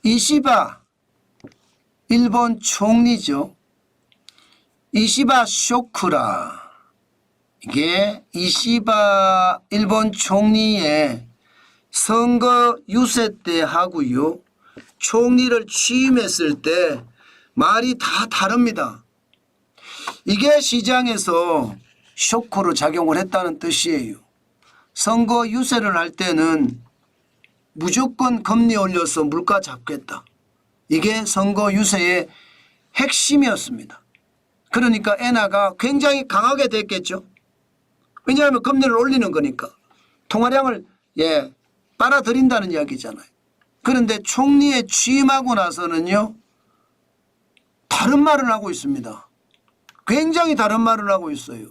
이시바 일본 총리죠. 이시바 쇼쿠라. 이게 이시바 일본 총리의 선거 유세 때 하고요. 총리를 취임했을 때 말이 다 다릅니다. 이게 시장에서 쇼크로 작용을 했다는 뜻이에요. 선거 유세를 할 때는 무조건 금리 올려서 물가 잡겠다. 이게 선거 유세의 핵심이었습니다. 그러니까 엔화가 굉장히 강하게 됐겠죠. 왜냐하면 금리를 올리는 거니까. 통화량을 빨아들인다는 이야기잖아요. 그런데 총리에 취임하고 나서는요. 다른 말을 하고 있습니다. 굉장히 다른 말을 하고 있어요.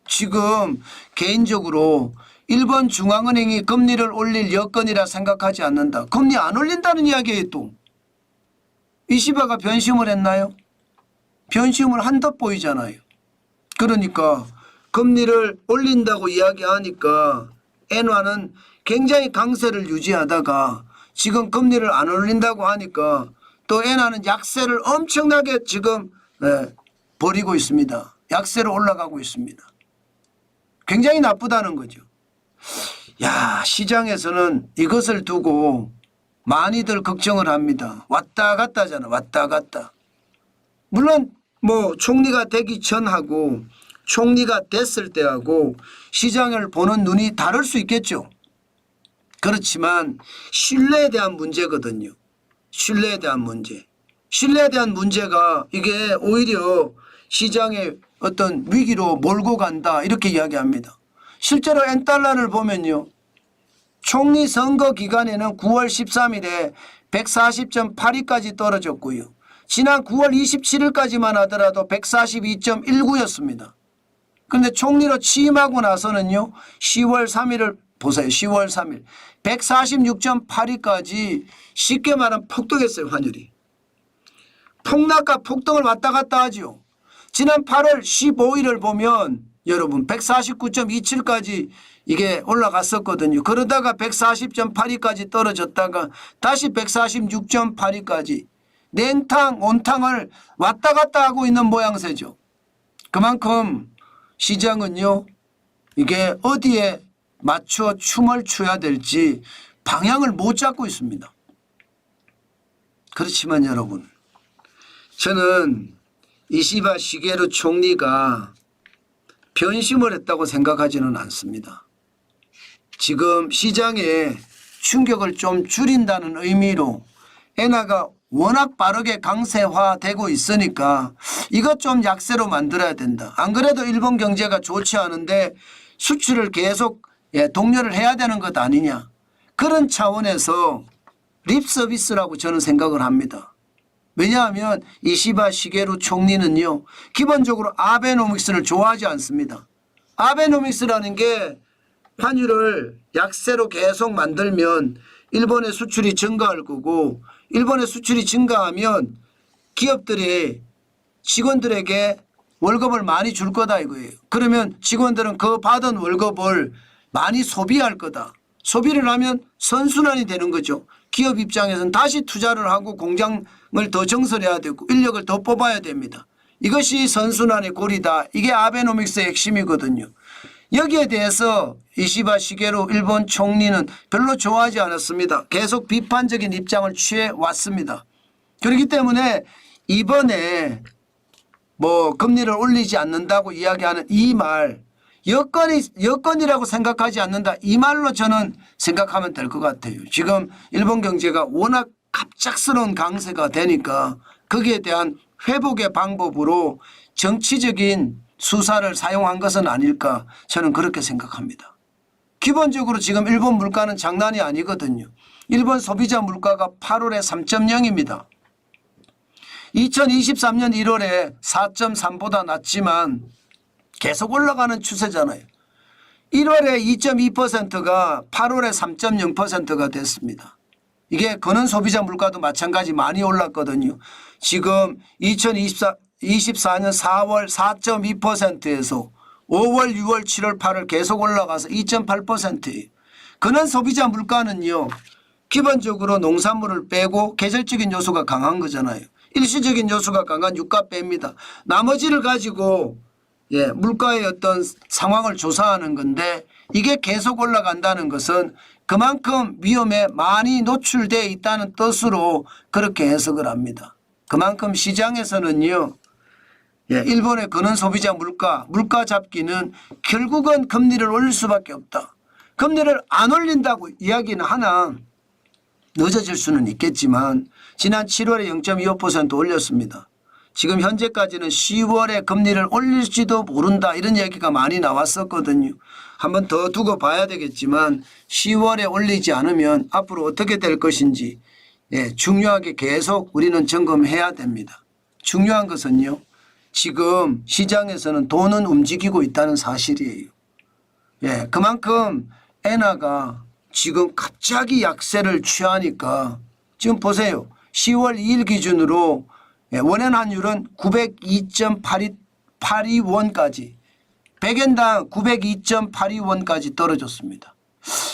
지금 개인적으로 일본 중앙은행이 금리를 올릴 여건이라 생각하지 않는다. 금리 안 올린다는 이야기예요. 또 이시바가 변심을 했나요? 변심을 한 듯 보이잖아요. 그러니까 금리를 올린다고 이야기하니까 엔화는 굉장히 강세를 유지하다가 지금 금리를 안 올린다고 하니까 또 엔화는 약세를 엄청나게 지금 벌이고 있습니다. 약세로 올라가고 있습니다. 굉장히 나쁘다는 거죠. 야, 시장에서는 이것을 두고 많이들 걱정을 합니다. 왔다 갔다잖아. 왔다 갔다. 물론 뭐 총리가 되기 전하고 총리가 됐을 때하고 시장을 보는 눈이 다를 수 있겠죠. 그렇지만 신뢰에 대한 문제거든요. 신뢰에 대한 문제. 신뢰에 대한 문제가 이게 오히려 시장의 어떤 위기로 몰고 간다 이렇게 이야기합니다. 실제로 엔달러를 보면요. 총리 선거 기간에는 9월 13일에 140.82까지 떨어졌고요. 지난 9월 27일까지만 하더라도 142.19였습니다. 그런데 총리로 취임하고 나서는요. 10월 3일을 보세요. 10월 3일 146.82까지 쉽게 말하면 폭등했어요. 환율이. 폭락과 폭등을 왔다 갔다 하죠. 지난 8월 15일을 보면 여러분 149.27까지 이게 올라갔었거든요. 그러다가 140.82까지 떨어졌다가 다시 146.82까지 냉탕 온탕을 왔다 갔다 하고 있는 모양새죠. 그만큼 시장은요. 이게 어디에 맞춰 춤을 춰야 될지 방향을 못 잡고 있습니다. 그렇지만 여러분 저는 이시바 시게루 총리가 변심을 했다고 생각하지는 않습니다. 지금 시장에 충격을 좀 줄인다는 의미로 엔화가 워낙 빠르게 강세화되고 있으니까 이것 좀 약세로 만들어야 된다. 안 그래도 일본 경제가 좋지 않은데 수출을 계속 독려를 해야 되는 것 아니냐. 그런 차원에서 립 서비스라고 저는 생각을 합니다. 왜냐하면 이시바 시게루 총리는요. 기본적으로 아베노믹스를 좋아하지 않습니다. 아베노믹스라는 게 환율을 약세로 계속 만들면 일본의 수출이 증가할 거고 일본의 수출이 증가하면 기업들이 직원들에게 월급을 많이 줄 거다 이거예요. 그러면 직원들은 그 받은 월급을 많이 소비할 거다. 소비를 하면 선순환이 되는 거죠. 기업 입장에서는 다시 투자를 하고 공장을 더 정설해야 되고 인력을 더 뽑아야 됩니다. 이것이 선순환의 고리다. 이게 아베노믹스의 핵심이거든요. 여기에 대해서 이시바 시게루 일본 총리는 별로 좋아하지 않았습니다. 계속 비판적인 입장을 취해 왔습니다. 그렇기 때문에 이번에 뭐 금리를 올리지 않는다고 이야기하는 이 말 여건이라고 생각하지 않는다. 이 말로 저는 생각하면 될 것 같아요. 지금 일본 경제가 워낙 갑작스러운 강세가 되니까 거기에 대한 회복의 방법으로 정치적인 수사를 사용한 것은 아닐까 저는 그렇게 생각합니다. 기본적으로 지금 일본 물가는 장난이 아니거든요. 일본 소비자 물가가 8월에 3.0입니다. 2023년 1월에 4.3보다 낮지만 계속 올라가는 추세잖아요. 1월에 2.2%가 8월에 3.0%가 됐습니다. 이게 거는 소비자 물가도 마찬가지 많이 올랐거든요. 지금 2024년 4월 4.2%에서 5월, 6월, 7월, 8월 계속 올라가서 2.8%예요. 거는 소비자 물가는요. 기본적으로 농산물을 빼고 계절적인 요소가 강한 거잖아요. 일시적인 요소가 강한 유가 뺍니다. 나머지를 가지고 물가의 어떤 상황을 조사하는 건데 이게 계속 올라간다는 것은 그만큼 위험에 많이 노출되어 있다는 뜻으로 그렇게 해석을 합니다. 그만큼 시장에서는요. 일본의 근원소비자 물가 잡기는 결국은 금리를 올릴 수밖에 없다. 금리를 안 올린다고 이야기는 하나 늦어질 수는 있겠지만 지난 7월에 0.25% 올렸습니다. 지금 현재까지는 10월에 금리를 올릴지도 모른다 이런 얘기가 많이 나왔었거든요. 한번 더 두고 봐야 되겠지만 10월에 올리지 않으면 앞으로 어떻게 될 것인지 중요하게 계속 우리는 점검해야 됩니다. 중요한 것은요. 지금 시장에서는 돈은 움직이고 있다는 사실이에요. 그만큼 엔화가 지금 갑자기 약세를 취하니까 지금 보세요. 10월 2일 기준으로 원엔 환율은 902.82원까지 100엔당 902.82원까지 떨어졌습니다.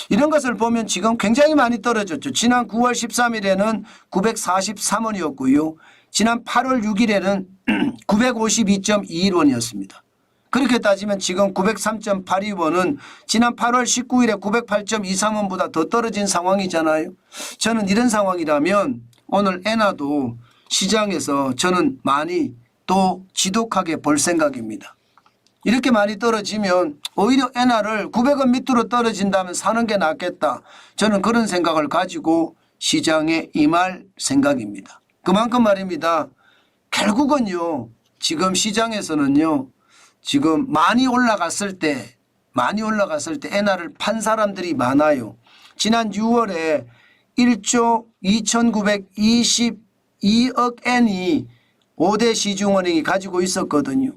이런 것을 보면 지금 굉장히 많이 떨어졌죠. 지난 9월 13일에는 943원이었고요. 지난 8월 6일에는 952.21원이었습니다. 그렇게 따지면 지금 903.82원은 지난 8월 19일에 908.23원보다 더 떨어진 상황이잖아요. 저는 이런 상황이라면 오늘 엔화도 시장에서 저는 많이 또 지독하게 볼 생각입니다. 이렇게 많이 떨어지면 오히려 엔화를 900원 밑으로 떨어진다면 사는 게 낫겠다. 저는 그런 생각을 가지고 시장에 임할 생각입니다. 그만큼 말입니다. 결국은요. 지금 시장에서는요. 지금 많이 올라갔을 때 엔화를 판 사람들이 많아요. 지난 6월에 1조 2922억 엔이 5대 시중은행이 가지고 있었거든요.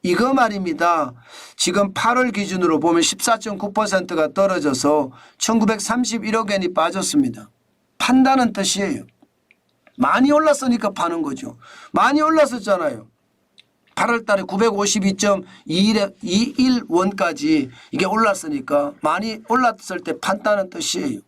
이거 말입니다. 지금 8월 기준으로 보면 14.9%가 떨어져서 1931억 엔이 빠졌습니다. 판다는 뜻이에요. 많이 올랐으니까 파는 거죠. 많이 올랐었잖아요. 8월 달에 952.21원까지 이게 올랐으니까 많이 올랐을 때 판다는 뜻이에요.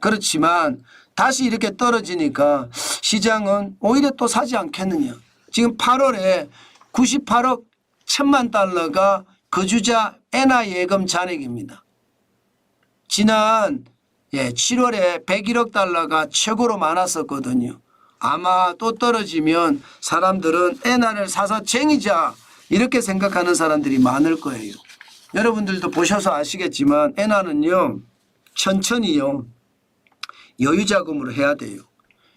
그렇지만 다시 이렇게 떨어지니까 시장은 오히려 또 사지 않겠느냐. 지금 8월에 98억 1천만 달러가 거주자 엔화 예금 잔액입니다. 지난 7월에 101억 달러가 최고로 많았었거든요. 아마 또 떨어지면 사람들은 엔화를 사서 쟁이자 이렇게 생각하는 사람들이 많을 거예요. 여러분들도 보셔서 아시겠지만 엔화는요. 천천히요. 여유자금으로 해야 돼요.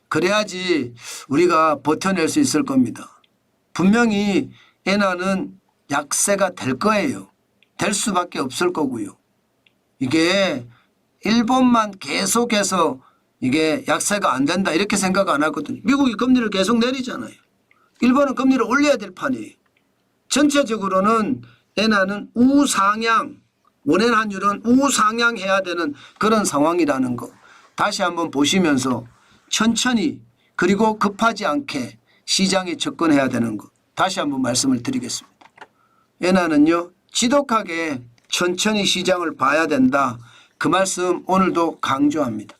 그래야지 우리가 버텨낼 수 있을 겁니다. 분명히 엔화는 약세가 될 거예요. 될 수밖에 없을 거고요. 이게 일본만 계속해서 이게 약세가 안 된다 이렇게 생각 안 하거든요. 미국이 금리를 계속 내리잖아요. 일본은 금리를 올려야 될 판이에요. 전체적으로는 엔화는 우상향, 원엔 환율은 우상향해야 되는 그런 상황이라는 거 다시 한번 보시면서 천천히 그리고 급하지 않게 시장에 접근해야 되는 거 다시 한번 말씀을 드리겠습니다. 엔화는요 지독하게 천천히 시장을 봐야 된다. 그 말씀 오늘도 강조합니다.